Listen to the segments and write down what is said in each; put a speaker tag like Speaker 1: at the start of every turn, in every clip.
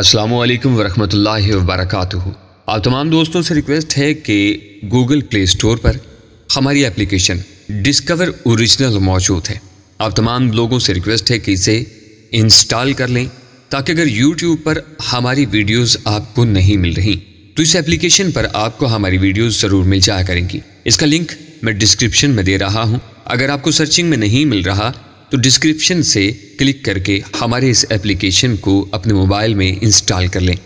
Speaker 1: अस्सलामुअलैकुम वरहमतुल्लाहि वबरकातुहू। आप तमाम दोस्तों से रिक्वेस्ट है कि गूगल प्ले स्टोर पर हमारी एप्लीकेशन डिस्कवर ओरिजिनल मौजूद है। आप तमाम लोगों से रिक्वेस्ट है कि इसे इंस्टॉल कर लें ताकि अगर यूट्यूब पर हमारी वीडियोस आपको नहीं मिल रही तो इस एप्लीकेशन पर आपको हमारी वीडियोस ज़रूर मिल जाया करेंगी। इसका लिंक मैं डिस्क्रिप्शन में दे रहा हूँ। अगर आपको सर्चिंग में नहीं मिल रहा तो डिस्क्रिप्शन से क्लिक करके हमारे इस एप्लीकेशन को अपने मोबाइल में इंस्टॉल कर लें।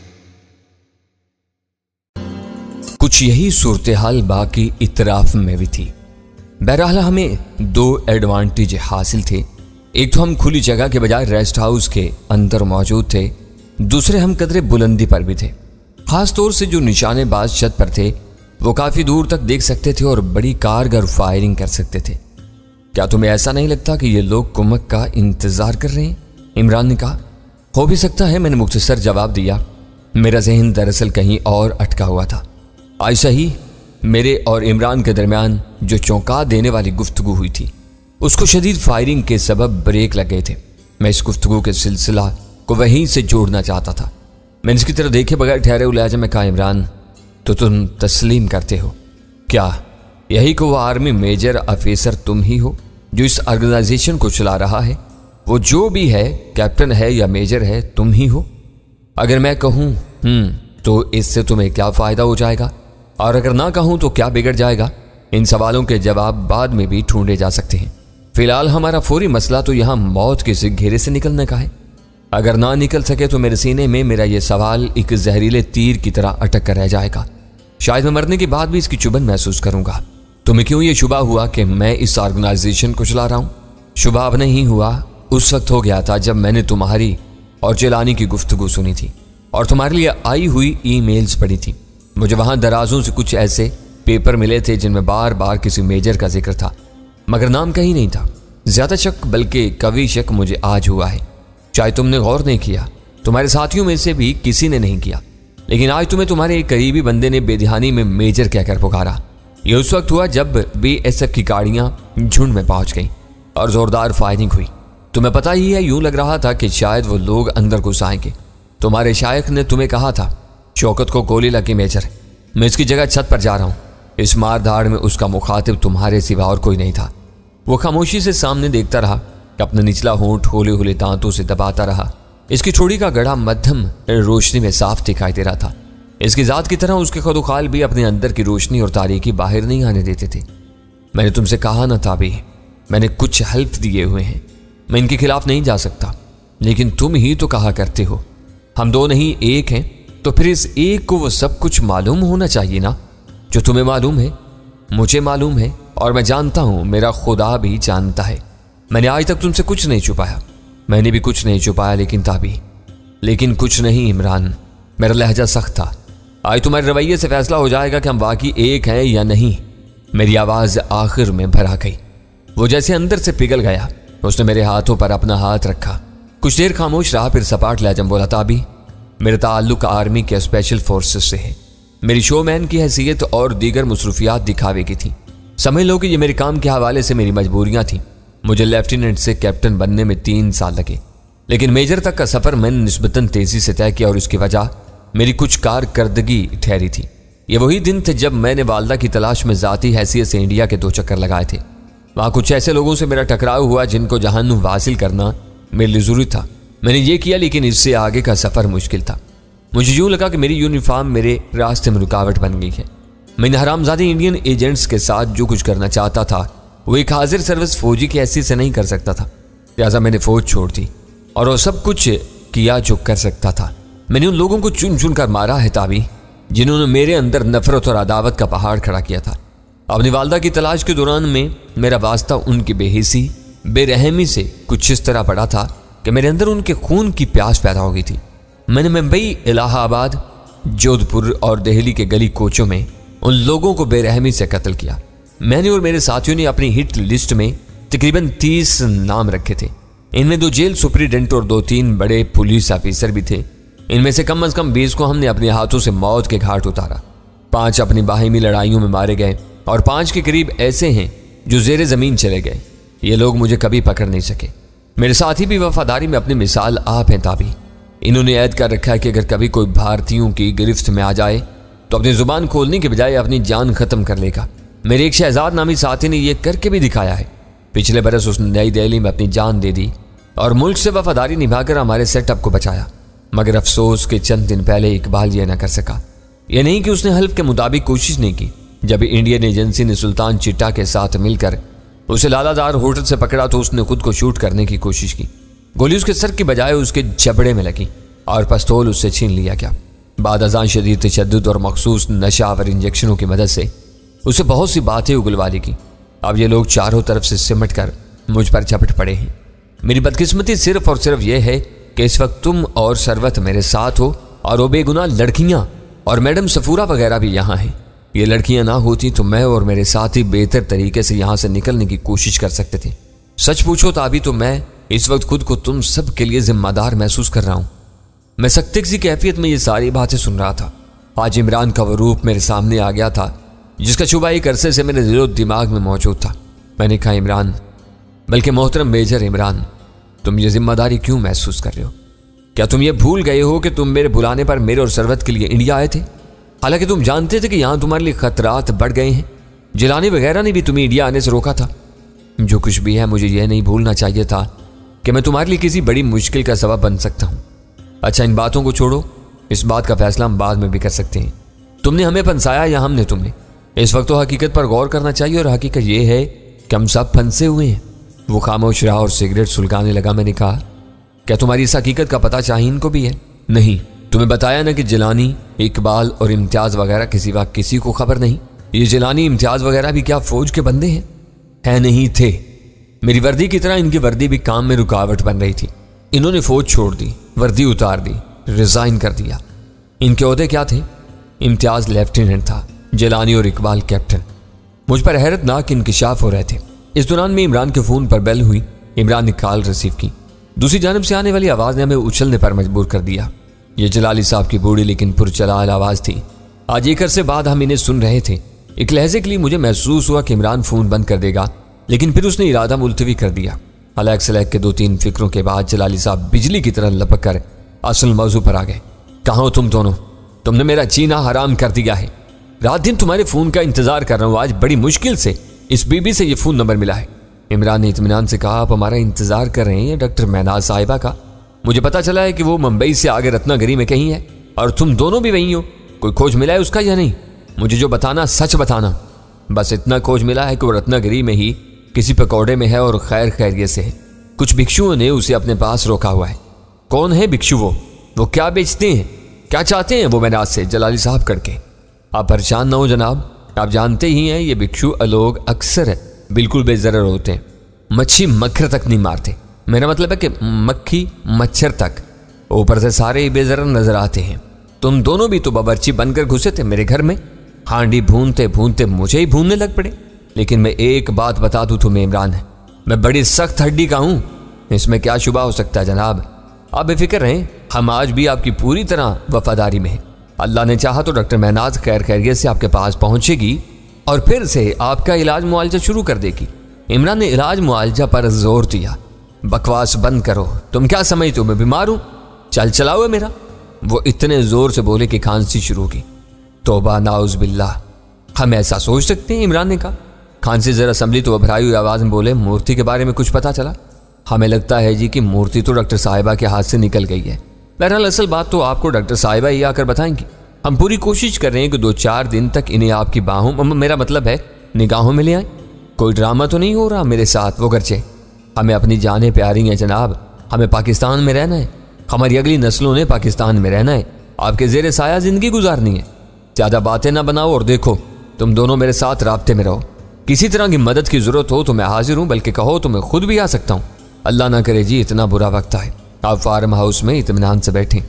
Speaker 2: कुछ यही सूरत हाल बाकी इतराफ में भी थी। बहरहाल हमें दो एडवांटेज हासिल थे। एक तो हम खुली जगह के बजाय रेस्ट हाउस के अंदर मौजूद थे, दूसरे हम कदरे बुलंदी पर भी थे। खास तौर से जो निशानेबाज छत पर थे वो काफी दूर तक देख सकते थे और बड़ी कारगर फायरिंग कर सकते थे। क्या तुम्हें ऐसा नहीं लगता कि ये लोग कुमक का इंतजार कर रहे हैं? इमरान ने कहा। हो भी सकता है, मैंने मुख्तसर जवाब दिया। मेरा जहन दरअसल कहीं और अटका हुआ था। आयशा ही मेरे और इमरान के दरमियान जो चौंका देने वाली गुफ्तगू हुई थी उसको शदीद फायरिंग के सबब ब्रेक लग गए थे। मैं इस गुफ्तगू के सिलसिला को वहीं से जोड़ना चाहता था। मैंने इसकी तरफ देखे बगैर ठहरे हुए लहजे में कहा, इमरान तो तुम तस्लीम करते हो क्या यही को वो आर्मी मेजर ऑफिसर तुम ही हो जो इस ऑर्गेनाइजेशन को चला रहा है? वो जो भी है, कैप्टन है या मेजर है, तुम ही हो? अगर मैं कहूँ तो इससे तुम्हें क्या फ़ायदा हो जाएगा, और अगर ना कहूँ तो क्या बिगड़ जाएगा? इन सवालों के जवाब बाद में भी ढूंढे जा सकते हैं। फिलहाल हमारा फौरी मसला तो यहाँ मौत के घेरे से निकलने का है। अगर ना निकल सके तो मेरे सीने में मेरा यह सवाल एक जहरीले तीर की तरह अटक कर रह जाएगा। शायद मैं मरने के बाद भी इसकी चुभन महसूस करूंगा। तुम्हें क्यों ये शुबा हुआ कि मैं इस ऑर्गेनाइजेशन को चला रहा हूं? शुबा अब नहीं हुआ, उस वक्त हो गया था जब मैंने तुम्हारी और जिलानी की गुफ्तगू सुनी थी और तुम्हारे लिए आई हुई ईमेल्स पढ़ी थी। मुझे वहां दराजों से कुछ ऐसे पेपर मिले थे जिनमें बार बार किसी मेजर का जिक्र था, मगर नाम कहीं नहीं था। ज्यादा शक बल्कि कभी शक मुझे आज हुआ है। शायद तुमने गौर नहीं किया, तुम्हारे साथियों में से भी किसी ने नहीं किया, लेकिन आज तुम्हें तुम्हारे एक करीबी बंदे ने बेध्यानी में मेजर कहकर पुकारा। यह उस वक्त हुआ जब बीएसएफ की गाड़ियां झुंड में पहुंच गईं और जोरदार फायरिंग हुई। तुम्हें पता ही है, यूं लग रहा था कि शायद वो लोग अंदर घुस आएंगे। तुम्हारे शायख ने तुम्हें कहा था, शौकत को गोली लगी मेजर, मैं इसकी जगह छत पर जा रहा हूं। इस मारधाड़ में उसका मुखातिब तुम्हारे सिवा और कोई नहीं था। वो खामोशी से सामने देखता रहा, अपना निचला होंठ होले होले दांतों से दबाता रहा। इसकी ठोड़ी का गड़ा मध्यम रोशनी में साफ दिखाई दे रहा था। इसकी जात की तरह उसके खुदुखाल भी अपने अंदर की रोशनी और तारीकी बाहर नहीं आने देते थे। मैंने तुमसे कहा ना था भी, मैंने कुछ हल्फ दिए हुए हैं, मैं इनके खिलाफ नहीं जा सकता, लेकिन तुम ही तो कहा करते हो हम दो नहीं एक हैं, तो फिर इस एक को वो सब कुछ मालूम होना चाहिए ना जो तुम्हें मालूम है, मुझे मालूम है और मैं जानता हूं, मेरा खुदा भी जानता है। मैंने आज तक तुमसे कुछ नहीं छुपाया, मैंने भी कुछ नहीं छुपाया, लेकिन कुछ नहीं इमरान। मेरा लहजा सख्त था। आज तुम्हारे रवैये से फैसला हो जाएगा कि हम वाकई एक हैं या नहीं। मेरी आवाज आखिर में भर आ गई। वो जैसे अंदर से पिघल गया। उसने मेरे हाथों पर अपना हाथ रखा, कुछ देर खामोश रहा, फिर सपाट लहजा में बोला, ताबी मेरा ताल्लुक आर्मी के स्पेशल फोर्सेस से है। मेरी शोमैन की हैसियत और दीगर मसरूफियात दिखावे की थी। समझ लो कि ये मेरे काम के हवाले से मेरी मजबूरियां थी। मुझे लेफ्टिनेंट से कैप्टन बनने में 3 साल लगे, लेकिन मेजर तक का सफर मैंने निस्बतन तेजी से तय किया और इसकी वजह मेरी कुछ कारकर्दगी ठहरी थी। ये वही दिन थे जब मैंने वालदा की तलाश में जाती हैसियत से इंडिया के 2 चक्कर लगाए थे। वहां कुछ ऐसे लोगों से मेरा टकराव हुआ जिनको जहन्नुम हासिल करना मेरे लिए जरूरी था। मैंने ये किया, लेकिन इससे आगे का सफर मुश्किल था। मुझे यूं लगा कि मेरी यूनिफॉर्म मेरे रास्ते में रुकावट बन गई है। मैंने हरामजादी इंडियन एजेंट्स के साथ जो कुछ करना चाहता था वो एक हाजिर सर्विस फौजी की हैसियत से नहीं कर सकता था। लिहाजा मैंने फौज छोड़ दी और वो सब कुछ किया जो कर सकता था। मैंने उन लोगों को चुन चुन कर मारा है ताबी, जिन्होंने मेरे अंदर नफरत और अदावत का पहाड़ खड़ा किया था। अपनी वालदा की तलाश के दौरान में मेरा वास्ता उनकी बेहिसी बेरहमी से कुछ इस तरह पड़ा था कि मेरे अंदर उनके खून की प्यास पैदा हो गई थी। मैंने मुंबई, इलाहाबाद, जोधपुर और दिल्ली के गली कोचों में उन लोगों को बेरहमी से कत्ल किया। मैंने और मेरे साथियों ने अपनी हिट लिस्ट में तकरीबन 30 नाम रखे थे। इनमें 2 जेल सुपरिटेंडेंट और 2-3 बड़े पुलिस ऑफिसर भी थे। इनमें से कम से कम 20 को हमने अपने हाथों से मौत के घाट उतारा। 5 अपनी बाहिमी लड़ाइयों में मारे गए और 5 के करीब ऐसे हैं जो जेरे जमीन चले गए। ये लोग मुझे कभी पकड़ नहीं सके। मेरे साथी भी वफादारी में अपनी मिसाल आप हैं ताबी। इन्होंने ऐद कर रखा है कि अगर कभी कोई भारतीयों की गिरफ्त में आ जाए तो अपनी जुबान खोलने के बजाय अपनी जान खत्म कर लेगा। मेरे एक शहजाद नामी साथी ने यह करके भी दिखाया है। पिछले बरस उसने नई दिल्ली में अपनी जान दे दी और मुल्क से वफादारी निभाकर हमारे सेटअप को बचाया। मगर अफसोस के चंद दिन पहले इकबाल ये न कर सका। यह नहीं कि उसने हल्फ के मुताबिक कोशिश नहीं की। जब इंडियन एजेंसी ने सुल्तान चिट्टा के साथ मिलकर उसे लालादार होटल से पकड़ा तो उसने खुद को शूट करने की कोशिश की। गोली उसके सर की बजाय उसके जबड़े में लगी और पिस्तौल उससे छीन लिया गया। बाद अज़ां शदीद तशद्दुद और मखसूस नशावर इंजेक्शनों की मदद से उसे बहुत सी बातें उगलवाली की। अब ये लोग चारों तरफ से सिमट कर मुझ पर झपट पड़े हैं। मेरी बदकिस्मती सिर्फ और सिर्फ यह है कि इस वक्त तुम और सरवत मेरे साथ हो और वो बेगुनाह लड़कियां और मैडम सफूरा वगैरह भी यहाँ हैं। ये लड़कियां ना होती तो मैं और मेरे साथी बेहतर तरीके से यहाँ से निकलने की कोशिश कर सकते थे। सच पूछो तो अभी तो मैं इस वक्त खुद को तुम सब के लिए जिम्मेदार महसूस कर रहा हूँ। मैं सख्त सी कैफियत में ये सारी बातें सुन रहा था। आज इमरान का वो रूप मेरे सामने आ गया था जिसका शुबा एक अरसे से मेरे दिलो दिमाग में मौजूद था। मैंने कहा, इमरान, बल्कि मोहतरम मेजर इमरान, तुम ये जिम्मेदारी क्यों महसूस कर रहे हो? क्या तुम ये भूल गए हो कि तुम मेरे बुलाने पर मेरे और सरवत के लिए इंडिया आए थे? हालांकि तुम जानते थे कि यहाँ तुम्हारे लिए खतरात बढ़ गए हैं। जिलानी वगैरह ने भी तुम्हें इंडिया आने से रोका था। जो कुछ भी है, मुझे यह नहीं भूलना चाहिए था कि मैं तुम्हारे लिए किसी बड़ी मुश्किल का सबब बन सकता हूँ। अच्छा, इन बातों को छोड़ो, इस बात का फैसला हम बाद में भी कर सकते हैं। तुमने हमें फंसाया या हमने तुम्हें? इस वक्त तो हकीकत पर गौर करना चाहिए और हकीकत यह है कि हम सब फंसे हुए हैं। वो खामोश रहा और सिगरेट सुलगाने लगा। मैंने कहा, क्या तुम्हारी इस हकीकत का पता शाहीन को भी है? नहीं, तुम्हें बताया ना कि जिलानी, इकबाल और इम्तियाज वगैरह किसी वक्त किसी को खबर नहीं। ये जिलानी, इम्तियाज वगैरह भी क्या फौज के बंदे हैं? है नहीं थे। मेरी वर्दी की तरह इनकी वर्दी भी काम में रुकावट बन रही थी। इन्होंने फौज छोड़ दी, वर्दी उतार दी, रिजाइन कर दिया। इनके ओहदे क्या थे? इम्तियाज लेफ्टिनेंट था, जिलानी और इकबाल कैप्टन। मुझ पर हैरतनाक इंकिशाफ हो रहे थे। इस दौरान में इमरान के फोन पर बेल हुई। इमरान ने कॉल रिसीव की। दूसरी जानब से आने वाली आवाज ने हमें उछलने पर मजबूर कर दिया। यह जलाली साहब की बूढ़ी लेकिन पुरचलाल आवाज थी। आज एक अरसे बाद हम इन्हें सुन रहे थे। एक लहजे के लिए मुझे महसूस हुआ कि इमरान फोन बंद कर देगा, लेकिन फिर उसने इरादा मुलतवी कर दिया। अलग सलग के 2-3 फिक्रों के बाद जलाली साहब बिजली की तरह लपक कर असल मौजू पर आ गए। कहाँ हो तुम दोनों? तुमने मेरा जीना हराम कर दिया है। रात दिन तुम्हारे फोन का इंतजार कर रहा हूँ। आज बड़ी मुश्किल से इस बीबी से ये फोन नंबर मिला है। इमरान ने इत्मीनान से कहा, आप हमारा इंतजार कर रहे हैं डॉक्टर महनाज साहिबा का? मुझे पता चला है कि वो मुंबई से आगे रत्नागिरी में कहीं है और तुम दोनों भी वहीं हो। कोई खोज मिला है उसका या नहीं? मुझे जो बताना सच बताना। बस इतना खोज मिला है कि वो रत्नागिरी में ही किसी पकौड़े में है और खैर खैरियत से है। कुछ भिक्षुओं ने उसे अपने पास रोका हुआ है। कौन है भिक्षु? वो क्या बेचते हैं? क्या चाहते हैं वो महनाज से? जलाली साहब करके। आप परेशान ना हो जनाब, आप जानते ही हैं ये भिक्षु लोग अक्सर बिल्कुल बेजरर होते हैं। मच्छी मक्खर तक नहीं मारते। मेरा मतलब है कि मक्खी मच्छर तक, ऊपर से सारे ही बेजरर नजर आते हैं। तुम दोनों भी तो बावर्ची बनकर घुसे थे मेरे घर में। हांडी भूनते भूनते मुझे ही भूनने लग पड़े। लेकिन मैं एक बात बता दूं तुम्हें इमरान, है मैं बड़ी सख्त हड्डी का हूं। इसमें क्या शुबा हो सकता है जनाब? आप बेफिक्र रहें, हम आज भी आपकी पूरी तरह वफादारी में हैं। अल्लाह ने चाहा तो डॉक्टर महनाज खैर खैरियत से आपके पास पहुंचेगी और फिर से आपका इलाज मुआलजा शुरू कर देगी। इमरान ने इलाज मुआलजा पर जोर दिया। बकवास बंद करो, तुम क्या समझते हो मैं बीमार हूं? चल चलाओ है मेरा। वो इतने जोर से बोले कि खांसी शुरू की। तौबा नाउज बिल्लाह, हम ऐसा सोच सकते हैं? इमरान ने कहा। खांसी जरा संभली तो घबराई हुई आवाज में बोले, मूर्ति के बारे में कुछ पता चला? हमें लगता है जी कि मूर्ति तो डॉक्टर साहिबा के हाथ से निकल गई है। बहरहाल असल बात तो आपको डॉक्टर साहिबा ही आकर बताएंगी। हम पूरी कोशिश कर रहे हैं कि 2-4 दिन तक इन्हें आपकी बाहों, मेरा मतलब है निगाहों में ले आए। कोई ड्रामा तो नहीं हो रहा मेरे साथ? वो गर्चे हमें अपनी जानें प्यारी हैं जनाब। हमें पाकिस्तान में रहना है, हमारी अगली नस्लों ने पाकिस्तान में रहना है, आपके जेर साया जिंदगी गुजारनी है। ज़्यादा बातें ना बनाओ और देखो तुम दोनों मेरे साथ राब्ते में रहो। किसी तरह की मदद की जरूरत हो तो मैं हाजिर हूँ, बल्कि कहो तो मैं खुद भी आ सकता हूँ। अल्लाह ना करे जी इतना बुरा वक्त आए, आप फार्म हाउस में इत्मीनान से बैठें।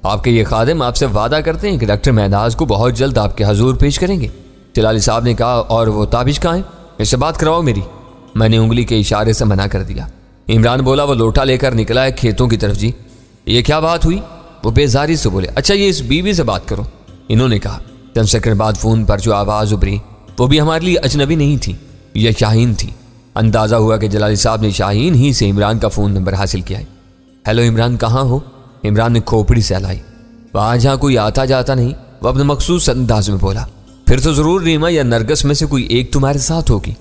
Speaker 2: आपके ये खादिम आपसे वादा करते हैं कि डॉक्टर महनाज को बहुत जल्द आपके हजूर पेश करेंगे। जलाली साहब ने कहा, और वो ताबिश कहाँ है? इससे बात करवाओ मेरी। मैंने उंगली के इशारे से मना कर दिया। इमरान बोला, वो लोटा लेकर निकला है खेतों की तरफ जी। ये क्या बात हुई? वो बेजारी से बोले, अच्छा ये इस बीवी से बात करो। इन्होंने कहा। चंद सेकंड बाद फोन पर जो आवाज़ उभरी वो भी हमारे लिए अजनबी नहीं थी, यह शाहीन थी। अंदाज़ा हुआ कि जलाली साहब ने शाहीन ही से इमरान का फ़ोन नंबर हासिल किया है। हेलो इमरान, कहाँ हो? इमरान ने खोपड़ी सहलाई। वहां जहां कोई आता जाता नहीं, वह अपने मखसूस अंदाज में बोला, फिर तो जरूर रीमा या नरगस में से कोई एक तुम्हारे साथ होगी।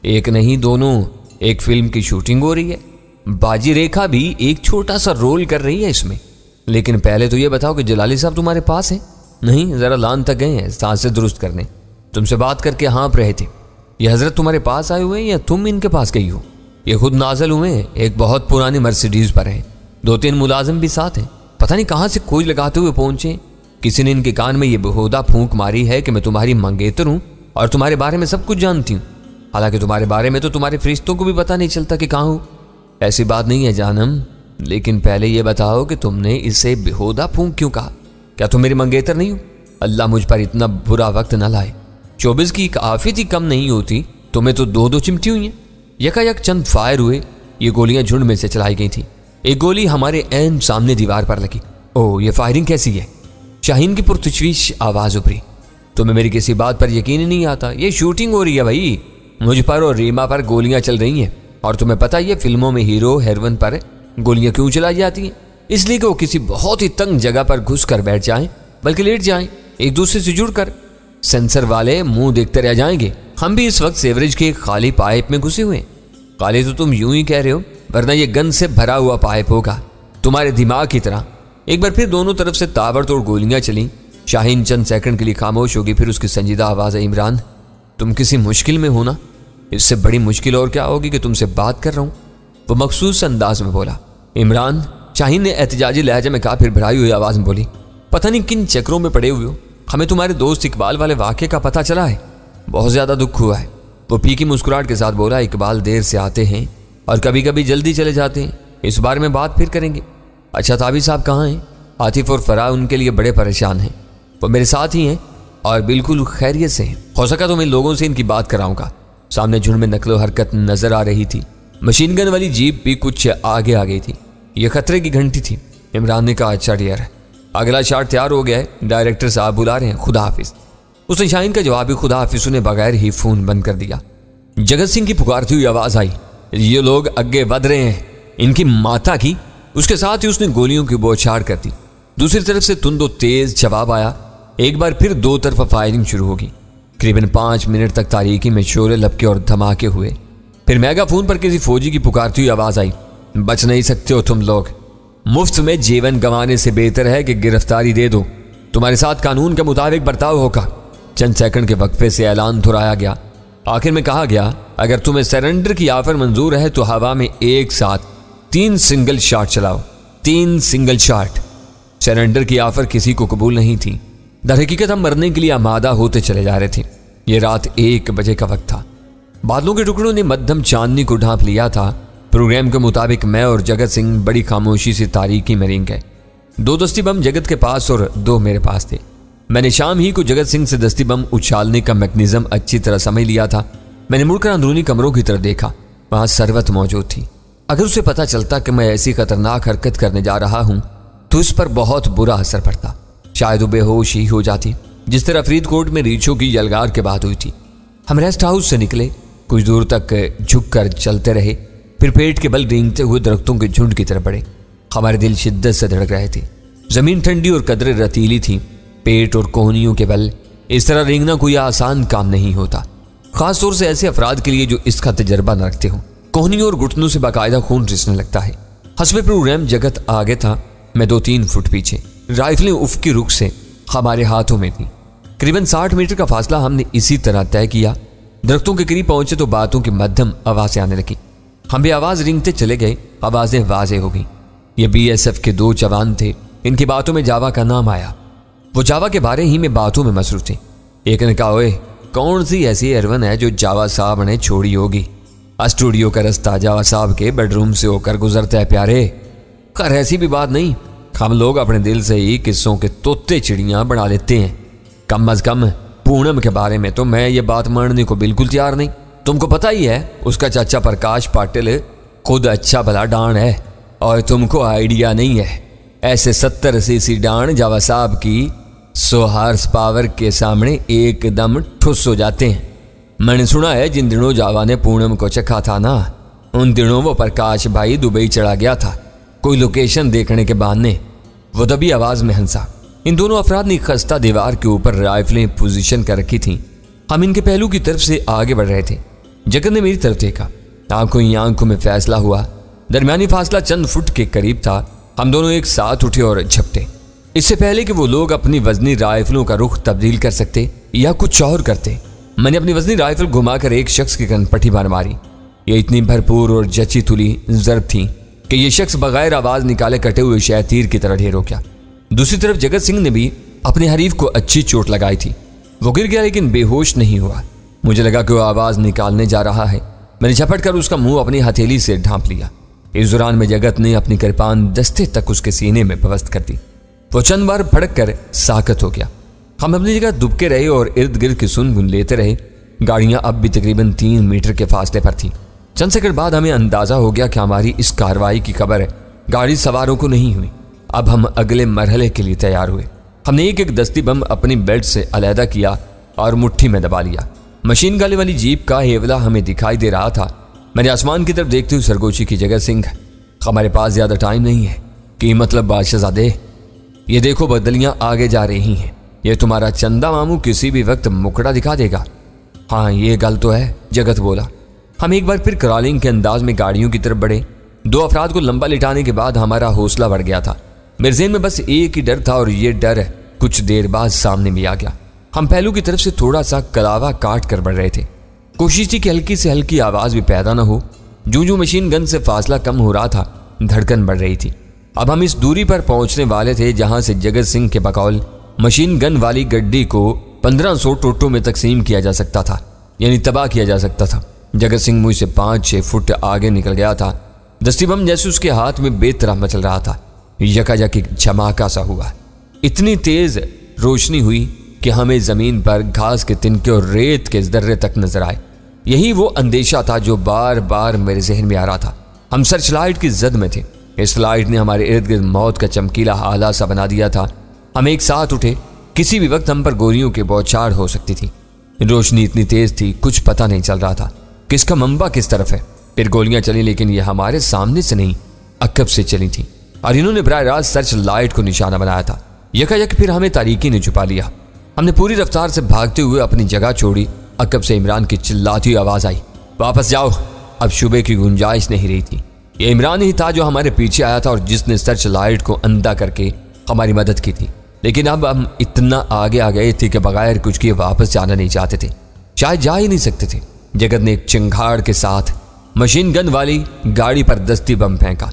Speaker 2: एक नहीं, दोनों। एक फिल्म की शूटिंग हो रही है, बाजी रेखा भी एक छोटा सा रोल कर रही है इसमें। लेकिन पहले तो ये बताओ कि जलाली साहब तुम्हारे पास हैं? नहीं, जरा लान तक गए हैं सांसें दुरुस्त करने। तुमसे बात करके हाँप रहे थे। ये हजरत तुम्हारे पास आए हुए हैं या तुम इनके पास गई हो? ये खुद नाजल हुए हैं, एक बहुत पुरानी मर्सिडीज पर हैं। 2-3 मुलाजिम भी साथ हैं। पता नहीं कहाँ से खोज लगाते हुए पहुंचे। किसी ने इनके कान में ये बेहुदा फूंक मारी है कि मैं तुम्हारी मंगेतर हूं और तुम्हारे बारे में सब कुछ जानती हूँ। हालांकि तुम्हारे बारे में तो तुम्हारे फरिश्तों को भी पता नहीं चलता कि कहाँ हो। ऐसी बात नहीं है जानम, लेकिन पहले ये बताओ कि तुमने इसे बेहुदा फूंक क्यों कहा? क्या तुम मेरी मंगेतर नहीं हो? अल्लाह मुझ पर इतना बुरा वक्त न लाए। 24 की एक आफियत ही कम नहीं होती, तुम्हें तो 2-2 चिमटी हुई हैं। यकायक चंद फायर हुए। ये गोलियां झुंड में से चलाई गई थी। एक गोली हमारे ऐन सामने दीवार पर लगी। ओह, ये फायरिंग कैसी है? शाहीन की पुरतशवीश आवाज उभरी। तुम्हें मेरी किसी बात पर यकीन ही नहीं आता। ये शूटिंग हो रही है भाई। मुझ पर और रीमा पर गोलियां चल रही हैं। और तुम्हें पता ही है फिल्मों में हीरो हेरोइन पर गोलियां क्यों चलाई जाती हैं? इसलिए कि वो किसी बहुत ही तंग जगह पर घुस कर बैठ जाएं, बल्कि लेट जाएं, एक दूसरे से जुड़कर। सेंसर वाले मुंह देखते रह जाएंगे। हम भी इस वक्त सेवरेज के खाली पाइप में घुसे हुए हैं। खाली तो तुम यूं ही कह रहे हो, वरना ये गन से भरा हुआ पाइप होगा, तुम्हारे दिमाग की तरह। एक बार फिर दोनों तरफ से ताबड़तोड़ गोलियां चली। शाहीन चंद सेकंड के लिए खामोश होगी, फिर उसकी संजीदा आवाज है, इमरान तुम किसी मुश्किल में हो ना? इससे बड़ी मुश्किल और क्या होगी कि तुमसे बात कर रहा हूं। वो मखसूस अंदाज में बोला। इमरान, शाहीन ने एहतजाजी लहजे में कहा, फिर भराई हुई आवाज में बोली, पता नहीं किन चक्रों में पड़े हुए हो। हमें तुम्हारे दोस्त इकबाल वाले वाक़े का पता चला है। बहुत ज्यादा दुख हुआ है। वो फीकी मुस्कुराहट के साथ बोला, इकबाल देर से आते हैं और कभी कभी जल्दी चले जाते हैं। इस बारे में बात फिर करेंगे। अच्छा, ताबी साहब कहाँ हैं? आतिफ और फराह उनके लिए बड़े परेशान हैं। वो मेरे साथ ही हैं और बिल्कुल खैरियत से हैं। हो सका तो मैं लोगों से इनकी बात कराऊंगा। सामने झुंड में नकलो हरकत नजर आ रही थी। मशीन गन वाली जीप भी कुछ आगे आ गई थी। यह खतरे की घंटी थी। इमरान ने कहा, अच्छा डियर, अगला शॉट तैयार हो गया है, डायरेक्टर साहब बुला रहे हैं, खुदा हाफिज। उसने शाहीन का जवाब ही खुदा हाफिज सुने बगैर ही फोन बंद कर दिया। जगत सिंह की पुकारती हुई आवाज आई, ये लोग आगे बढ़ रहे हैं, इनकी माता की। उसके साथ ही उसने गोलियों की बौछार कर दी। दूसरी तरफ से तुंदो तेज जवाब आया। एक बार फिर 2 तरफा फायरिंग शुरू होगी। करीबन 5 मिनट तक तारीकी में शोरे लपके और धमाके हुए। फिर मेगाफोन पर किसी फौजी की पुकारती हुई आवाज आई, बच नहीं सकते हो तुम लोग। मुफ्त में जीवन गंवाने से बेहतर है कि गिरफ्तारी दे दो। तुम्हारे साथ कानून के मुताबिक बर्ताव होगा। चंद सेकंड के वक्फे से ऐलान दोहराया गया। आखिर में कहा गया, अगर तुम्हें सरेंडर की ऑफर मंजूर है तो हवा में एक साथ 3 सिंगल शॉट चलाओ। 3 सिंगल शॉट। सरेंडर की ऑफर किसी को कबूल नहीं थी। दरहकीकत हम मरने के लिए आमादा होते चले जा रहे थे। यह रात 1 बजे का वक्त था। बादलों के टुकड़ों ने मध्यम चांदनी को ढांप लिया था। प्रोग्राम के मुताबिक मैं और जगत सिंह बड़ी खामोशी से तारीकी में रेंग गए। 2 दस्ती बम जगत के पास और 2 मेरे पास थे। मैंने शाम ही को जगत सिंह से दस्ती बम उछालने का मैकेनिज्म अच्छी तरह समझ लिया था। मैंने मुड़कर अंदरूनी कमरों की तरफ देखा। वहां सरवत मौजूद थी। अगर उसे पता चलता कि मैं ऐसी खतरनाक हरकत करने जा रहा हूं तो इस पर बहुत बुरा असर पड़ता। शायद वो बेहोश ही हो जाती, जिस तरह फरीदकोट में रीछों की यलगार के बाद हुई थी। हम रेस्ट हाउस से निकले, कुछ दूर तक झुककर चलते रहे, फिर पेट के बल रेंगते हुए दरख्तों के झुंड की तरफ बढ़े। हमारे दिल शिद्दत से धड़क रहे थे। जमीन ठंडी और कदरें रतीली थी। पेट और कोहनियों के बल इस तरह रेंगना कोई आसान काम नहीं होता, खासतौर से ऐसे अफराद के लिए जो इसका तजर्बा न रखते हों। कोहनियों और घुटनों से बाकायदा खून रिसने लगता है। हस्बे प्रोग्राम जगत आगे था, मैं 2-3 फुट पीछे। राइफलें उफ़क़ी रुख से हमारे हाथों में थी। करीबन 60 मीटर का फासला हमने इसी तरह तय किया। दरख्तों के करीब पहुंचे तो बातों की मध्यम आवाज़ें आने लगी। हम भी आवाज़ रिंगते चले गए। आवाज़ें वाज़ेह हो गई। ये BSF के 2 जवान थे। इनकी बातों में जावा का नाम आया। वो जावा के बारे ही में बातों में मसरूफ थे। एक ने कहा, ओए कौन सी ऐसी एरवन है जो जावा साहब ने छोड़ी होगी? स्टूडियो का रास्ता जावा साहब के बेडरूम से होकर गुजरता है प्यारे। खैर ऐसी भी बात नहीं, हम लोग अपने दिल से ही किस्सों के तोते चिड़ियां बना लेते हैं। कम अज कम पूनम के बारे में तो मैं ये बात मानने को बिल्कुल तैयार नहीं। तुमको पता ही है उसका चाचा प्रकाश पाटिल खुद अच्छा भला डांड है, और तुमको आइडिया नहीं है ऐसे 70 सीसी डांड जावा साहब की 100 हार्स पावर के सामने एकदम ठुस हो जाते हैं। मैंने सुना है जिन दिनों जावा ने पूनम को चखा था ना, उन दिनों वो प्रकाश भाई दुबई चढ़ा गया था कोई लोकेशन देखने के बहाने। वो दबी आवाज में हंसा। इन दोनों अफराद ने खस्ता दीवार के ऊपर राइफलें पोजीशन कर रखी थीं। हम इनके पहलू की तरफ से आगे बढ़ रहे थे। जगत ने मेरी तरफ देखा। आंखों ही आंखों में फैसला हुआ। दरमियानी फासला चंद फुट के करीब था। हम दोनों एक साथ उठे और झपटे। इससे पहले कि वो लोग अपनी वजनी राइफलों का रुख तब्दील कर सकते या कुछ और करते, मैंने अपनी वजनी राइफल घुमाकर एक शख्स की कनपट्टी पर मारी। ये इतनी भरपूर और जची तुली जरब थी कि यह शख्स बगैर आवाज निकाले कटे हुए शायद तीर की तरह ढेर हो गया। दूसरी तरफ जगत सिंह ने भी अपने हरीफ को अच्छी चोट लगाई थी। वो गिर गया लेकिन बेहोश नहीं हुआ। मुझे लगा कि वो आवाज निकालने जा रहा है। मैंने झपट कर उसका मुंह अपनी हथेली से ढांप लिया। इस दौरान में जगत ने अपनी कृपान दस्ते तक उसके सीने में पवस्त कर दी। वो चंद बार भड़क कर साकत हो गया। हम अपनी जगह दुबके रहे और इर्द गिर्द की सुन लेते रहे। गाड़ियां अब भी तकरीबन 3 मीटर के फासले पर थीं। चंद सेकंड बाद हमें अंदाजा हो गया कि हमारी इस कार्रवाई की खबर गाड़ी सवारों को नहीं हुई। अब हम अगले मरहले के लिए तैयार हुए। हमने एक एक दस्ती बम अपनी बेल्ट से अलहदा किया और मुट्ठी में दबा लिया। मशीन गन वाली जीप का हेवला हमें दिखाई दे रहा था। मैंने आसमान की तरफ देखते हुए सरगोशी की जगत सिंह, हमारे पास ज्यादा टाइम नहीं है कि मतलब बादशाहजादे, ये देखो बदलियां आगे जा रही हैं। ये तुम्हारा चंदा मामू किसी भी वक्त मुकड़ा दिखा देगा। हाँ ये गल तो है, जगत बोला। हम एक बार फिर क्रॉलिंग के अंदाज में गाड़ियों की तरफ बढ़े। 2 अफराद को लंबा लिटाने के बाद हमारा हौसला बढ़ गया था। मेरे ज़हन में बस एक ही डर था और ये डर कुछ देर बाद सामने भी आ गया। हम पहलू की तरफ से थोड़ा सा कलावा काट कर बढ़ रहे थे। कोशिश थी कि हल्की से हल्की आवाज भी पैदा न हो। जूं मशीन गन से फासला कम हो रहा था, धड़कन बढ़ रही थी। अब हम इस दूरी पर पहुंचने वाले थे जहां से जगत सिंह के बकौल मशीन गन वाली गड्डी को 1500 टोटों में तकसीम किया जा सकता था, यानी तबाह किया जा सकता था। जगत सिंह मुझसे 5-6 फुट आगे निकल गया था। दस्ती बम जैसे उसके हाथ में बेतरह मचल रहा था। यकायक एक झमाका सा हुआ। इतनी तेज रोशनी हुई कि हमें जमीन पर घास के तिनके और रेत के जर्रे तक नजर आए। यही वो अंदेशा था जो बार बार मेरे जहन में आ रहा था। हम सर्च लाइट की जद में थे। इस लाइट ने हमारे इर्द गिर्द मौत का चमकीला आला सा बना दिया था। हम एक साथ उठे। किसी भी वक्त हम पर गोलियों की बौछार हो सकती थी। रोशनी इतनी तेज थी, कुछ पता नहीं चल रहा था किसका मंबा किस तरफ है। फिर गोलियां चली, लेकिन ये हमारे सामने से नहीं, अकब से चली थी और इन्होंने बराह रास्त सर्च लाइट को निशाना बनाया था। यकायक फिर हमें तारीकी ने छुपा लिया। हमने पूरी रफ्तार से भागते हुए अपनी जगह छोड़ी। अकब से इमरान की चिल्लाती आवाज आई, वापस जाओ। अब शुबे की गुंजाइश नहीं रही थी। ये इमरान ही था जो हमारे पीछे आया था और जिसने सर्च लाइट को अंधा करके हमारी मदद की थी। लेकिन अब हम इतना आगे आ गए थे कि बगैर कुछ किए वापस जाना नहीं चाहते थे, शायद जा ही नहीं सकते थे। जगत ने एक चिंगाड़ के साथ मशीन गन वाली गाड़ी पर दस्ती बम फेंका।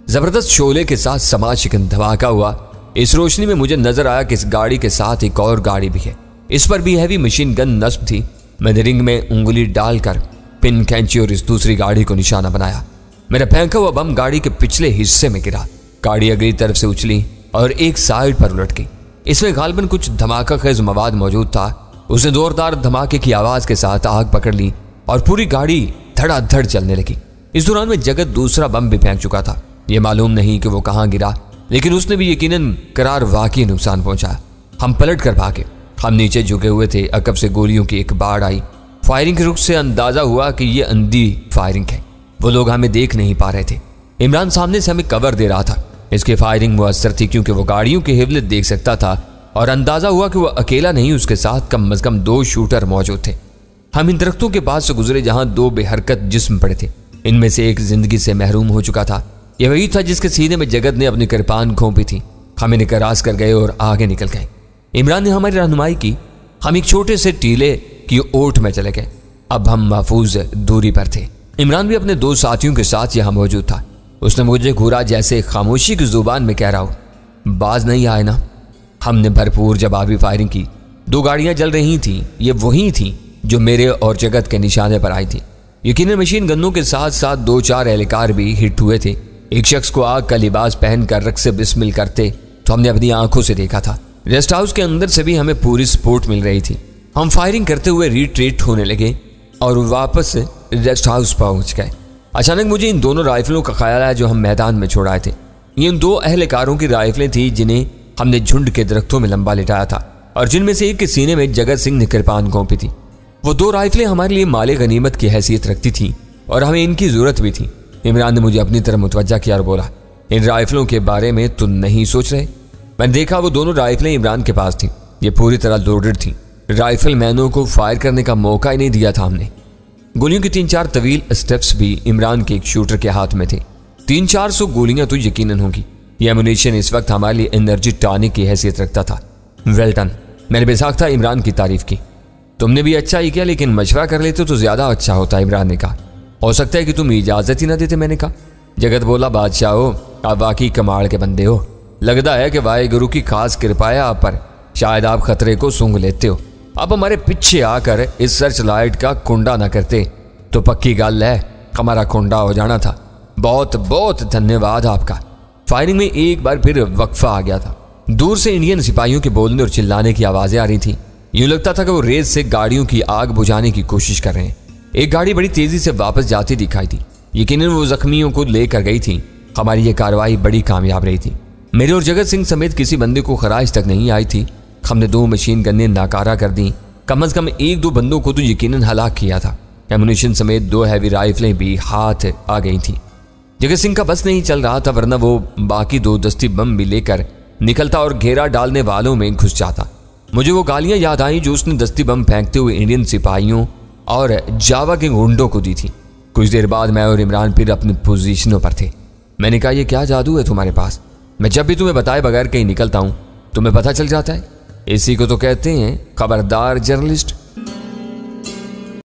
Speaker 2: जबरदस्त शोले के साथ समाशिकन धमाका हुआ। इस रोशनी में मुझे नजर आया कि इस गाड़ी के साथ एक और गाड़ी भी है। इस पर भी हैवी मशीन गन नस्ब थी। मैंने रिंग में उंगली डालकर पिन खींची और इस दूसरी गाड़ी को निशाना बनाया। मेरा फेंका हुआ बम गाड़ी के पिछले हिस्से में गिरा। गाड़ी अगली तरफ से उछली और एक साइड पर उलट गई। इसमें गालबन कुछ धमाका खेज मवाद मौजूद था। उसने जोरदार धमाके की आवाज के साथ आग पकड़ ली और पूरी गाड़ी धड़ाधड़ चलने लगी। इस दौरान में जगत दूसरा बम भी फेंक चुका था। यह मालूम नहीं कि वो कहां गिरा, लेकिन उसने भी यकीनन करार वाकई नुकसान पहुंचाया। हम पलट कर भागे। हम नीचे झुके हुए थे। अकब से गोलियों की एक बाढ़ आई। फायरिंग के रुख से अंदाजा हुआ कि यह अंधी फायरिंग है। वो लोग हमें देख नहीं पा रहे थे। इमरान सामने से हमें कवर दे रहा था। इसकी फायरिंग मुअस्सर थी क्योंकि वो गाड़ियों के हिवले देख सकता था और अंदाजा हुआ कि वो अकेला नहीं, उसके साथ कम अज कम 2 शूटर मौजूद थे। हम इन दरख्तों के पास से गुजरे जहां 2 बेहरकत जिस्म पड़े थे। इनमें से एक जिंदगी से महरूम हो चुका था। यह वही था जिसके सीने में जगत ने अपनी कृपान घोंपी थी। हम इन्हें करास कर गए और आगे निकल गए। इमरान ने हमारी रहनुमाई की। हम एक छोटे से टीले की ओट में चले गए। अब हम महफूज दूरी पर थे। इमरान भी अपने 2 साथियों के साथ यहाँ मौजूद था। उसने मुझे घूरा जैसे खामोशी की जुबान में कह रहा हो, बाज नहीं आए ना। हमने भरपूर जवाबी फायरिंग की। 2 गाड़ियां जल रही थीं। ये वही थीं जो मेरे और जगत के निशाने पर आई थी। यकीनन मशीन गन्नों के साथ साथ 2-4 एहलकार भी हिट हुए थे। एक शख्स को आग का लिबास पहनकर रक्स से बिस्मिल करते तो हमने अपनी आंखों से देखा था। रेस्ट हाउस के अंदर से भी हमें पूरी सपोर्ट मिल रही थी। हम फायरिंग करते हुए रिट्रीट होने लगे और वापस रेस्ट हाउस पहुंच गए। अचानक मुझे इन दोनों राइफलों का ख्याल आया जो हम मैदान में छोड़ आए थे। ये इन 2 अहलकारों की राइफलें थी जिन्हें हमने झुंड के दरख्तों में लंबा लिटाया था और जिनमें से एक के सीने में जगत सिंह ने कृपान घोंपी थी। वो 2 राइफलें हमारे लिए माले गनीमत की हैसियत रखती थी और हमें इनकी जरूरत भी थी। इमरान ने मुझे अपनी तरफ मुतवज्जा किया और बोला, इन राइफलों के बारे में तुम नहीं सोच रहे? मैंने देखा वो दोनों राइफलें इमरान के पास थी। ये पूरी तरह लोडेड थी। राइफल मैनों को फायर करने का मौका ही नहीं दिया था हमने। गोलियों की 3-4 तवील स्टेप्स भी इमरान के एक शूटर के हाथ में थे। 300-400 गोलियां तो यकीनन होंगी। ये एमुनेशन इस वक्त हमारे लिए एनर्जी टॉनिक की हैसियत रखता था। वेल डन, मैंने बेसाख्ता इमरान की तारीफ की। तुमने भी अच्छा ही किया, लेकिन मशवरा कर लेते तो ज्यादा अच्छा होता, इमरान ने कहा। हो सकता है कि तुम इजाजत ही ना देते, मैंने कहा। जगत बोला, बादशाह हो, आप वाकई कमाल के बंदे हो। लगता है कि वाहे गुरु की खास कृपा है आप पर। शायद आप खतरे को सूंघ लेते हो। अब हमारे पीछे आकर इस सर्च लाइट का कुंडा ना करते तो पक्की गल है हमारा कुंडा हो जाना था। बहुत बहुत धन्यवाद आपका। फायरिंग में एक बार फिर वक्फा आ गया था। दूर से इंडियन सिपाहियों के बोलने और चिल्लाने की आवाजें आ रही थी। यूं लगता था कि वो रेत से गाड़ियों की आग बुझाने की कोशिश कर रहे हैं। एक गाड़ी बड़ी तेजी से वापस जाती दिखाई दी। यकीनन वो जख्मियों को लेकर गई थी। हमारी ये कार्रवाई बड़ी कामयाब रही थी। मेरे और जगत सिंह समेत किसी बंदे को खराज तक नहीं आई थी। हमने 2 मशीन गन्नें नाकारा कर दी। कम से कम 1-2 बंदों को तो यकीनन हलाक किया था। एमुनेशन समेत 2 हैवी राइफलें भी हाथ आ गई थी। जगत सिंह का बस नहीं चल रहा था, वरना वो बाकी 2 दस्ती बम भी लेकर निकलता और घेरा डालने वालों में घुस जाता। मुझे वो गालियां याद आई जो उसने दस्ती बम फेंकते हुए इंडियन सिपाहियों और जावा के गुंडों को दी थी। कुछ देर बाद मैं और इमरान फिर अपनी पोजीशनों पर थे। मैंने कहा, ये क्या जादू है तुम्हारे पास? मैं जब भी तुम्हें बताए बगैर कहीं निकलता हूं तुम्हें पता चल जाता है। इसी को तो कहते हैं खबरदार जर्नलिस्ट।